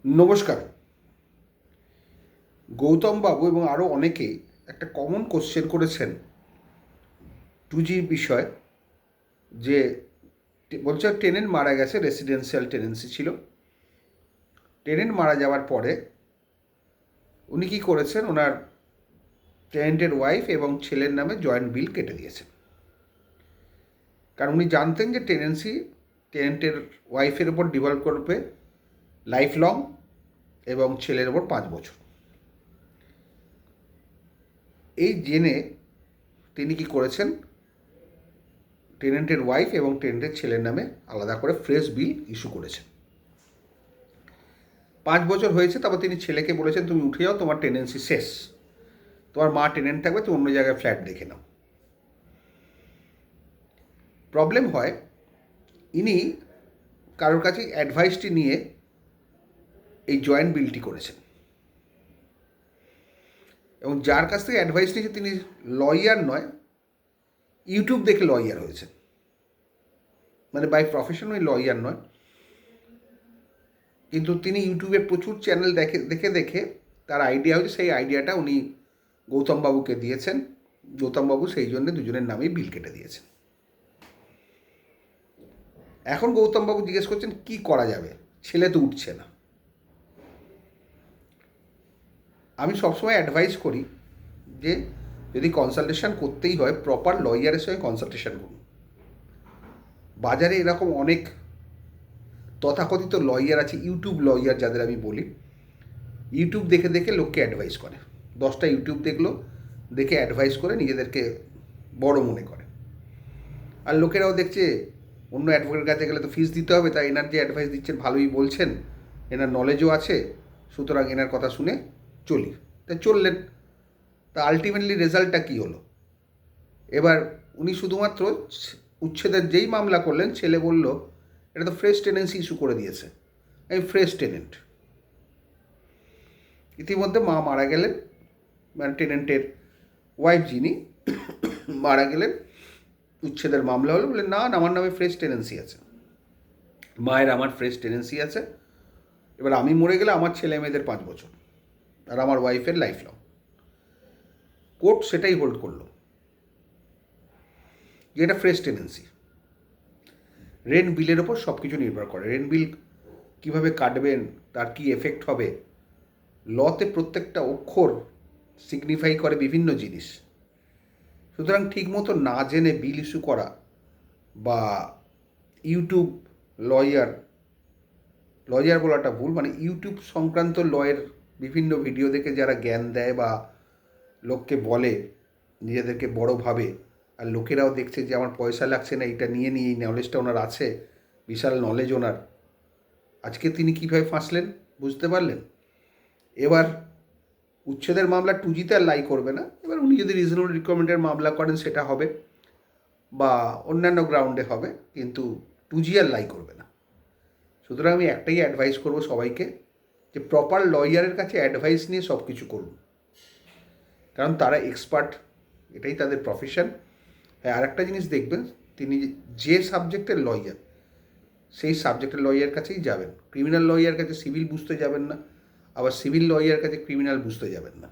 নমস্কার। গৌতম বাবু এবং আরও অনেকে একটা কমন কোশ্চেন করেছেন 2G বিষয়, যে বলছে টেনেন্ট মারা গেছে, রেসিডেন্সিয়াল টেনেন্সি ছিল। টেনেন্ট মারা যাওয়ার পরে উনি কী করেছেন, ওনার টেনেন্টের ওয়াইফ এবং ছেলের নামে জয়েন্ট বিল কেটে দিয়েছেন। কারণ উনি জানতেন যে টেনেন্টের ওয়াইফের ওপর ডিভলভ করবে লাইফ লং এবং ছেলের ওপর 5 বছর। এই জেনে তিনি কি করেছেন, টেনেন্টের ওয়াইফ এবং টেনেন্টের ছেলের নামে আলাদা করে ফ্রেশ বিল ইস্যু করেছেন। 5 বছর হয়েছে, তারপর তিনি ছেলেকে বলেছেন তুমি উঠে যাও, তোমার টেনেন্সি শেষ, তোমার মা টেনেন্ট থাকবে, তুমি অন্য জায়গায় ফ্ল্যাট দেখে নাও। প্রবলেম হয়, ইনি কারোর কাছে অ্যাডভাইসটি নিয়ে এই জয়েন্ট বিলটি করেছেন, এবং যার কাছ থেকে অ্যাডভাইস নিয়েছে তিনি লয়ার নয়, ইউটিউব দেখে লয়ার হয়েছেন। মানে বাই প্রফেশন ওই লয়ার নয়, কিন্তু তিনি ইউটিউবে প্রচুর চ্যানেল দেখে দেখে দেখে তার আইডিয়া হয়েছে, সেই আইডিয়াটা উনি গৌতমবাবুকে দিয়েছেন। গৌতমবাবু সেই জন্য দুজনের নামেই বিল কেটে দিয়েছেন। এখন গৌতমবাবু জিজ্ঞেস করছেন কি করা যাবে, ছেলে তো উঠছে না। আমি সবসময় অ্যাডভাইস করি যে যদি কনসালটেশন করতেই হয়, প্রপার লয়ারের সঙ্গে কনসালটেশন করুন। বাজারে এরকম অনেক তথাকথিত লয়ার আছে, ইউটিউব লয়ার যাদের আমি বলি, ইউটিউব দেখে দেখে লোককে অ্যাডভাইস করে। 10টা ইউটিউব দেখলো, দেখে অ্যাডভাইস করে নিজেদেরকে বড় মনে করে। আর লোকেরাও দেখছে অন্য অ্যাডভোকেটের কাছে গেলে তো ফিস দিতে হবে, তাই এনার যে অ্যাডভাইস দিচ্ছেন ভালোই বলছেন, এনার নলেজও আছে, সুতরাং এনার কথা শুনে চলি, তাই চললেন। তা আলটিমেটলি রেজাল্টটা কী হলো, এবার উনি শুধুমাত্র উচ্ছেদের যেই মামলা করলেন, ছেলে বলল এটা তো ফ্রেশ টেনেন্সি ইস্যু করে দিয়েছে, আমি ফ্রেশ টেনেন্ট। ইতিমধ্যে মা মারা গেলেন, মানে টেনেন্টের ওয়াইফ যিনি মারা গেলেন, উচ্ছেদের মামলা হলো, বলে না আমার নামে ফ্রেশ টেনেন্সি আছে, মায়ের আমার ফ্রেশ টেনেন্সি আছে, এবার আমি মরে গেলে আমার ছেলে মেয়েদের 5 বছর আর আমার ওয়াইফের লাইফ লং। কোর্ট সেটাই হোল্ড করলো যে এটা ফ্রেশ টেনেন্সি। রেন্ট বিলের ওপর সব কিছু নির্ভর করে। রেন্ট বিল কীভাবে কাটবেন, তার কী এফেক্ট হবে, লতে প্রত্যেকটা অক্ষর সিগনিফাই করে বিভিন্ন জিনিস। সুতরাং ঠিকমতো না জেনে বিল ইস্যু করা বা ইউটিউব লয়ার বলাটা ভুল, মানে ইউটিউব সংক্রান্ত লয়ের বিভিন্ন ভিডিও দেখে যারা জ্ঞান দেয় বা লোককে বলে নিজেদেরকে বড় ভাবে, আর লোকেরাও দেখছে যে আমার পয়সা লাগছে না, এটা নিয়ে নিয়ে এই নলেজটা ওনার আছে, বিশাল নলেজ ওনার, আজকে তিনি কীভাবে ফাঁসলেন বুঝতে পারলেন। এবার উচ্ছেদের মামলা 2Gতে আর লাই করবে না, এবার উনি যদি রিজনেবল রিকোয়ারমেন্টের মামলা করেন সেটা হবে, বা অন্যান্য গ্রাউন্ডে হবে, কিন্তু 2G আর লাই করবে না। সুতরাং আমি একটাই অ্যাডভাইস করব সবাইকে, যে প্রপার লয়ারের কাছে অ্যাডভাইস নিয়ে সব কিছু করুন, কারণ তারা এক্সপার্ট, এটাই তাদের প্রফেশন। হ্যাঁ, আর একটা জিনিস দেখবেন, তিনি যে সাবজেক্টের লয়ার সেই সাবজেক্টের লয়ার কাছেই যাবেন। ক্রিমিনাল লয়ার কাছে সিভিল বুঝতে যাবেন না, আবার সিভিল লয়ার কাছে ক্রিমিনাল বুঝতে যাবেন না।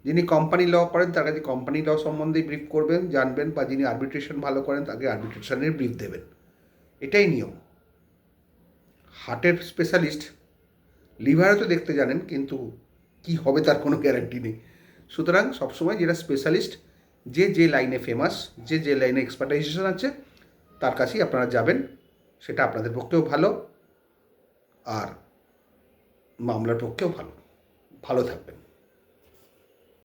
যিনি কোম্পানি ল করেন তার কাছে কোম্পানি ল সম্বন্ধে ব্রিফ করবেন, জানবেন, বা যিনি আরবিট্রেশন ভালো করেন তাকে আরবিট্রেশনের ব্রিফ দেবেন, এটাই নিয়ম। হার্টের স্পেশালিস্ট লিভারও তো দেখতে জানেন, কিন্তু কি হবে তার কোনো গ্যারান্টি নেই। সুতরাং সবসময় যেটা স্পেশালিস্ট, যে লাইনে ফেমাস, যে লাইনে এক্সপার্টাইজেশন আছে, তার কাছেই আপনারা যাবেন, সেটা আপনাদের পক্ষেও ভালো আর মামলার পক্ষেও ভালো। ভালো থাকবেন।